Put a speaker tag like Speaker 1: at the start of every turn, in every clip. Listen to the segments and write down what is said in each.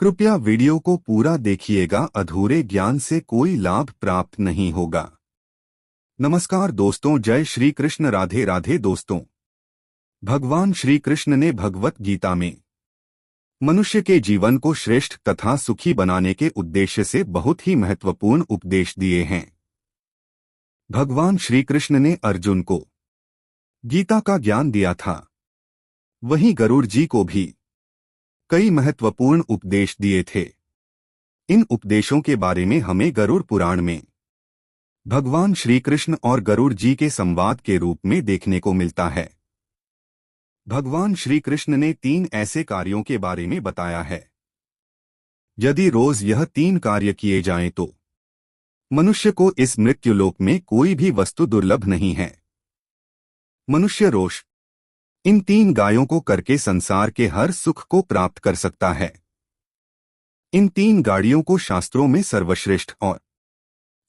Speaker 1: कृपया वीडियो को पूरा देखिएगा, अधूरे ज्ञान से कोई लाभ प्राप्त नहीं होगा। नमस्कार दोस्तों, जय श्री कृष्ण, राधे राधे दोस्तों। भगवान श्री कृष्ण ने भगवत गीता में मनुष्य के जीवन को श्रेष्ठ तथा सुखी बनाने के उद्देश्य से बहुत ही महत्वपूर्ण उपदेश दिए हैं। भगवान श्री कृष्ण ने अर्जुन को गीता का ज्ञान दिया था, वहीं गरुड़ जी को भी कई महत्वपूर्ण उपदेश दिए थे। इन उपदेशों के बारे में हमें गरुड़ पुराण में भगवान श्री कृष्ण और गरुड़ जी के संवाद के रूप में देखने को मिलता है। भगवान श्री कृष्ण ने 3 ऐसे कार्यों के बारे में बताया है। यदि रोज यह 3 कार्य किए जाएं तो मनुष्य को इस मृत्युलोक में कोई भी वस्तु दुर्लभ नहीं है। मनुष्य रोज इन 3 गायों को करके संसार के हर सुख को प्राप्त कर सकता है। इन 3 गाड़ियों को शास्त्रों में सर्वश्रेष्ठ और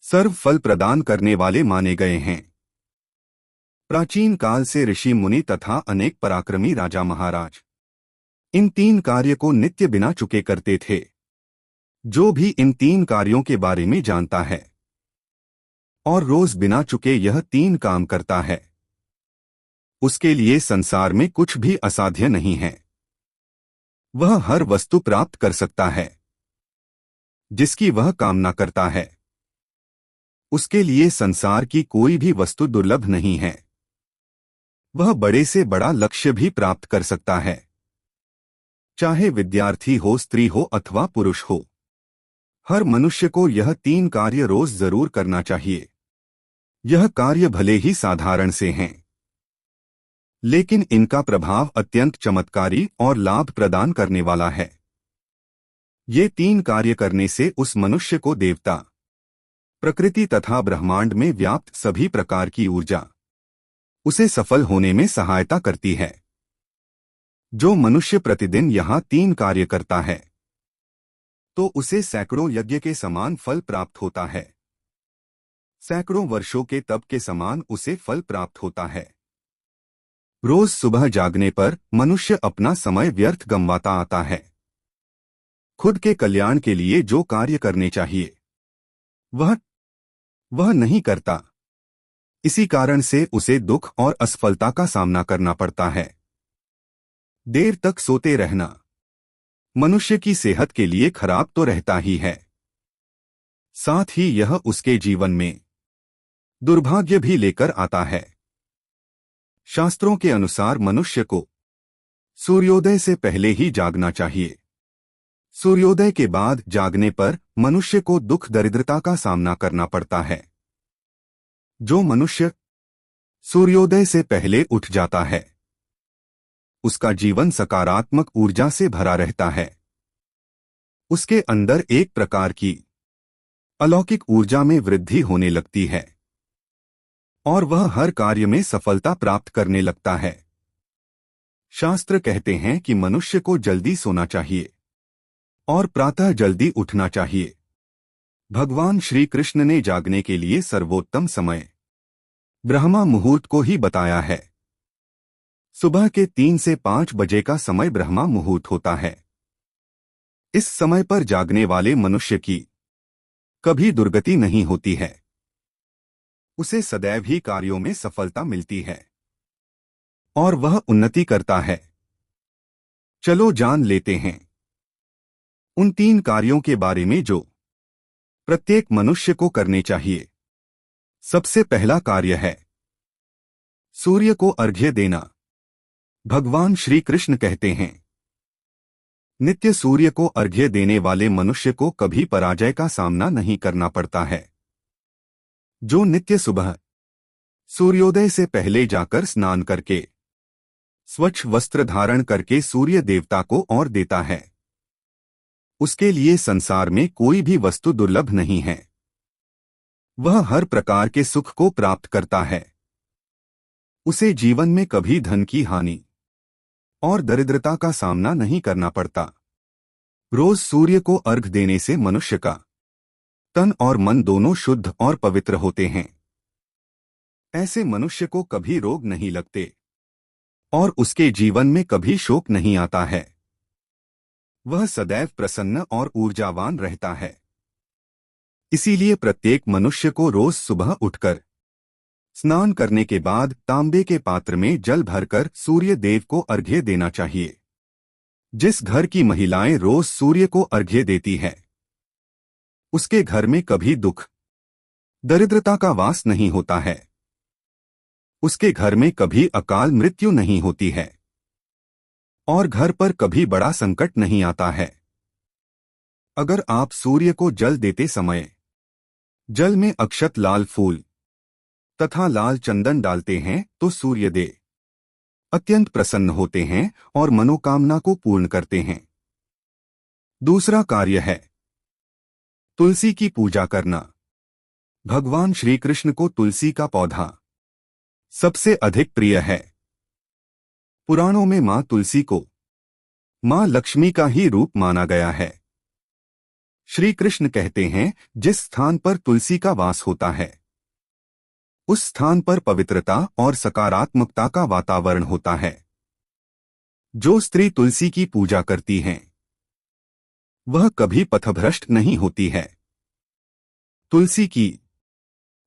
Speaker 1: सर्व फल प्रदान करने वाले माने गए हैं। प्राचीन काल से ऋषि मुनि तथा अनेक पराक्रमी राजा महाराज इन 3 कार्य को नित्य बिना चुके करते थे। जो भी इन 3 कार्यों के बारे में जानता है और रोज बिना चुके यह 3 काम करता है, उसके लिए संसार में कुछ भी असाध्य नहीं है। वह हर वस्तु प्राप्त कर सकता है जिसकी वह कामना करता है। उसके लिए संसार की कोई भी वस्तु दुर्लभ नहीं है। वह बड़े से बड़ा लक्ष्य भी प्राप्त कर सकता है, चाहे विद्यार्थी हो, स्त्री हो अथवा पुरुष हो। हर मनुष्य को यह 3 कार्य रोज जरूर करना चाहिए। यह कार्य भले ही साधारण से हैं, लेकिन इनका प्रभाव अत्यंत चमत्कारी और लाभ प्रदान करने वाला है। ये 3 कार्य करने से उस मनुष्य को देवता, प्रकृति तथा ब्रह्मांड में व्याप्त सभी प्रकार की ऊर्जा उसे सफल होने में सहायता करती है। जो मनुष्य प्रतिदिन यहाँ 3 कार्य करता है तो उसे सैकड़ों यज्ञ के समान फल प्राप्त होता है। सैकड़ों वर्षों के तप के समान उसे फल प्राप्त होता है। रोज सुबह जागने पर मनुष्य अपना समय व्यर्थ गंवाता आता है। खुद के कल्याण के लिए जो कार्य करने चाहिए वह नहीं करता। इसी कारण से उसे दुख और असफलता का सामना करना पड़ता है। देर तक सोते रहना मनुष्य की सेहत के लिए खराब तो रहता ही है, साथ ही यह उसके जीवन में दुर्भाग्य भी लेकर आता है। शास्त्रों के अनुसार मनुष्य को सूर्योदय से पहले ही जागना चाहिए। सूर्योदय के बाद जागने पर मनुष्य को दुख दरिद्रता का सामना करना पड़ता है। जो मनुष्य सूर्योदय से पहले उठ जाता है उसका जीवन सकारात्मक ऊर्जा से भरा रहता है। उसके अंदर एक प्रकार की अलौकिक ऊर्जा में वृद्धि होने लगती है और वह हर कार्य में सफलता प्राप्त करने लगता है। शास्त्र कहते हैं कि मनुष्य को जल्दी सोना चाहिए और प्रातः जल्दी उठना चाहिए। भगवान श्री कृष्ण ने जागने के लिए सर्वोत्तम समय ब्रह्मा मुहूर्त को ही बताया है। सुबह के 3 से 5 बजे का समय ब्रह्मा मुहूर्त होता है। इस समय पर जागने वाले मनुष्य की कभी दुर्गति नहीं होती है। उसे सदैव ही कार्यों में सफलता मिलती है और वह उन्नति करता है। चलो जान लेते हैं उन 3 कार्यों के बारे में जो प्रत्येक मनुष्य को करने चाहिए। सबसे पहला कार्य है सूर्य को अर्घ्य देना। भगवान श्री कृष्ण कहते हैं, नित्य सूर्य को अर्घ्य देने वाले मनुष्य को कभी पराजय का सामना नहीं करना पड़ता है। जो नित्य सुबह सूर्योदय से पहले जाकर स्नान करके स्वच्छ वस्त्र धारण करके सूर्य देवता को और देता है, उसके लिए संसार में कोई भी वस्तु दुर्लभ नहीं है। वह हर प्रकार के सुख को प्राप्त करता है। उसे जीवन में कभी धन की हानि और दरिद्रता का सामना नहीं करना पड़ता। रोज सूर्य को अर्घ देने से मनुष्य का तन और मन दोनों शुद्ध और पवित्र होते हैं। ऐसे मनुष्य को कभी रोग नहीं लगते और उसके जीवन में कभी शोक नहीं आता है। वह सदैव प्रसन्न और ऊर्जावान रहता है। इसीलिए प्रत्येक मनुष्य को रोज सुबह उठकर स्नान करने के बाद तांबे के पात्र में जल भरकर सूर्य देव को अर्घ्य देना चाहिए। जिस घर की महिलाएं रोज सूर्य को अर्घ्य देती है, उसके घर में कभी दुख दरिद्रता का वास नहीं होता है। उसके घर में कभी अकाल मृत्यु नहीं होती है और घर पर कभी बड़ा संकट नहीं आता है। अगर आप सूर्य को जल देते समय जल में अक्षत लाल फूल तथा लाल चंदन डालते हैं तो सूर्यदेव अत्यंत प्रसन्न होते हैं और मनोकामना को पूर्ण करते हैं। दूसरा कार्य है तुलसी की पूजा करना। भगवान श्री कृष्ण को तुलसी का पौधा सबसे अधिक प्रिय है। पुराणों में मां तुलसी को मां लक्ष्मी का ही रूप माना गया है। श्री कृष्ण कहते हैं, जिस स्थान पर तुलसी का वास होता है उस स्थान पर पवित्रता और सकारात्मकता का वातावरण होता है। जो स्त्री तुलसी की पूजा करती हैं, वह कभी पथभ्रष्ट नहीं होती है। तुलसी की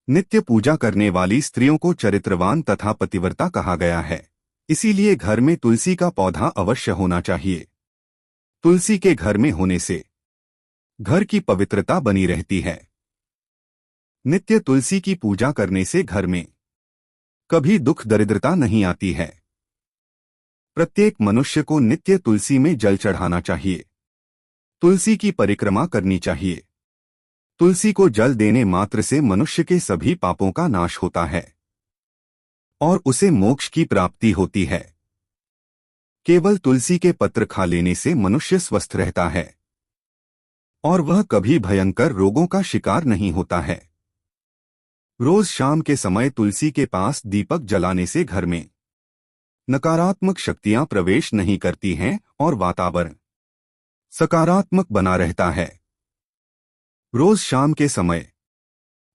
Speaker 1: नित्य पूजा करने वाली स्त्रियों को चरित्रवान तथा पतिव्रता कहा गया है। इसीलिए घर में तुलसी का पौधा अवश्य होना चाहिए। तुलसी के घर में होने से घर की पवित्रता बनी रहती है। नित्य तुलसी की पूजा करने से घर में कभी दुख दरिद्रता नहीं आती है। प्रत्येक मनुष्य को नित्य तुलसी में जल चढ़ाना चाहिए। तुलसी की परिक्रमा करनी चाहिए। तुलसी को जल देने मात्र से मनुष्य के सभी पापों का नाश होता है और उसे मोक्ष की प्राप्ति होती है। केवल तुलसी के पत्र खा लेने से मनुष्य स्वस्थ रहता है और वह कभी भयंकर रोगों का शिकार नहीं होता है। रोज शाम के समय तुलसी के पास दीपक जलाने से घर में नकारात्मक शक्तियां प्रवेश नहीं करती हैं और वातावरण सकारात्मक बना रहता है। रोज शाम के समय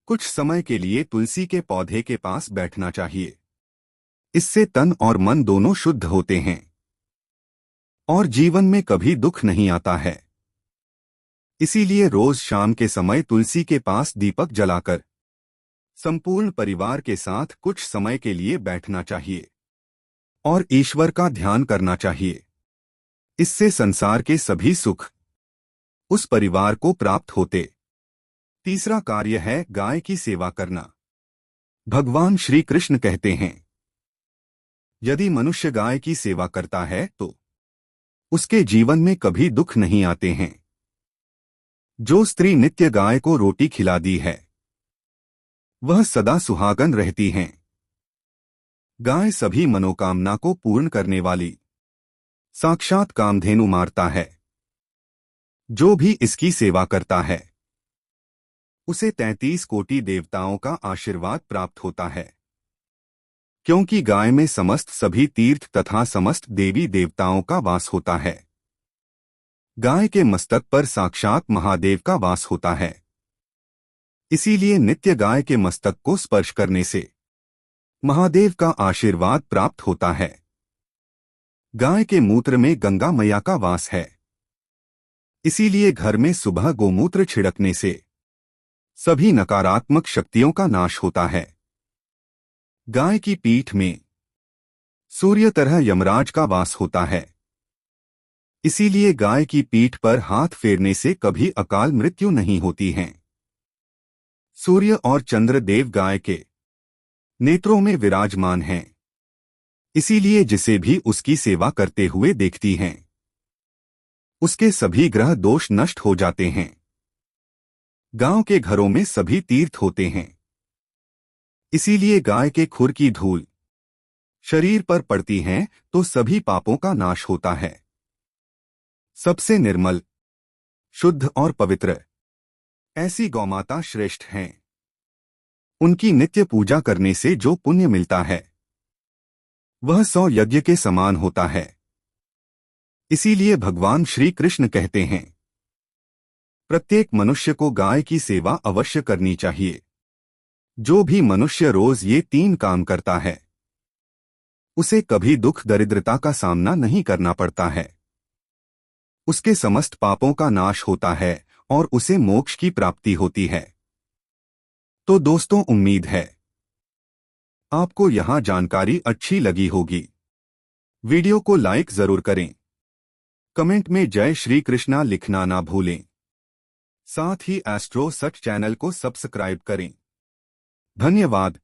Speaker 1: कुछ समय के लिए तुलसी के पौधे के पास बैठना चाहिए। इससे तन और मन दोनों शुद्ध होते हैं और जीवन में कभी दुख नहीं आता है। इसीलिए रोज शाम के समय तुलसी के पास दीपक जलाकर संपूर्ण परिवार के साथ कुछ समय के लिए बैठना चाहिए और ईश्वर का ध्यान करना चाहिए। इससे संसार के सभी सुख उस परिवार को प्राप्त होते। तीसरा कार्य है गाय की सेवा करना। भगवान श्री कृष्ण कहते हैं, यदि मनुष्य गाय की सेवा करता है तो उसके जीवन में कभी दुख नहीं आते हैं। जो स्त्री नित्य गाय को रोटी खिला दी है, वह सदा सुहागन रहती हैं। गाय सभी मनोकामना को पूर्ण करने वाली साक्षात कामधेनु माता है। जो भी इसकी सेवा करता है उसे 33 कोटि देवताओं का आशीर्वाद प्राप्त होता है, क्योंकि गाय में समस्त सभी तीर्थ तथा समस्त देवी देवताओं का वास होता है। गाय के मस्तक पर साक्षात महादेव का वास होता है। इसीलिए नित्य गाय के मस्तक को स्पर्श करने से महादेव का आशीर्वाद प्राप्त होता है। गाय के मूत्र में गंगा मैया का वास है। इसीलिए घर में सुबह गोमूत्र छिड़कने से सभी नकारात्मक शक्तियों का नाश होता है। गाय की पीठ में सूर्य तरह यमराज का वास होता है। इसीलिए गाय की पीठ पर हाथ फेरने से कभी अकाल मृत्यु नहीं होती है। सूर्य और चंद्र देव गाय के नेत्रों में विराजमान हैं। इसीलिए जिसे भी उसकी सेवा करते हुए देखती हैं, उसके सभी ग्रह दोष नष्ट हो जाते हैं। गांव के घरों में सभी तीर्थ होते हैं। इसीलिए गाय के खुर की धूल शरीर पर पड़ती है तो सभी पापों का नाश होता है। सबसे निर्मल, शुद्ध और पवित्र ऐसी गौमाता श्रेष्ठ हैं। उनकी नित्य पूजा करने से जो पुण्य मिलता है वह 100 यज्ञ के समान होता है। इसीलिए भगवान श्री कृष्ण कहते हैं, प्रत्येक मनुष्य को गाय की सेवा अवश्य करनी चाहिए। जो भी मनुष्य रोज ये 3 काम करता है उसे कभी दुख दरिद्रता का सामना नहीं करना पड़ता है। उसके समस्त पापों का नाश होता है और उसे मोक्ष की प्राप्ति होती है। तो दोस्तों, उम्मीद है आपको यहां जानकारी अच्छी लगी होगी। वीडियो को लाइक जरूर करें। कमेंट में जय श्री कृष्णा लिखना ना भूलें। साथ ही एस्ट्रो सच चैनल को सब्सक्राइब करें। धन्यवाद।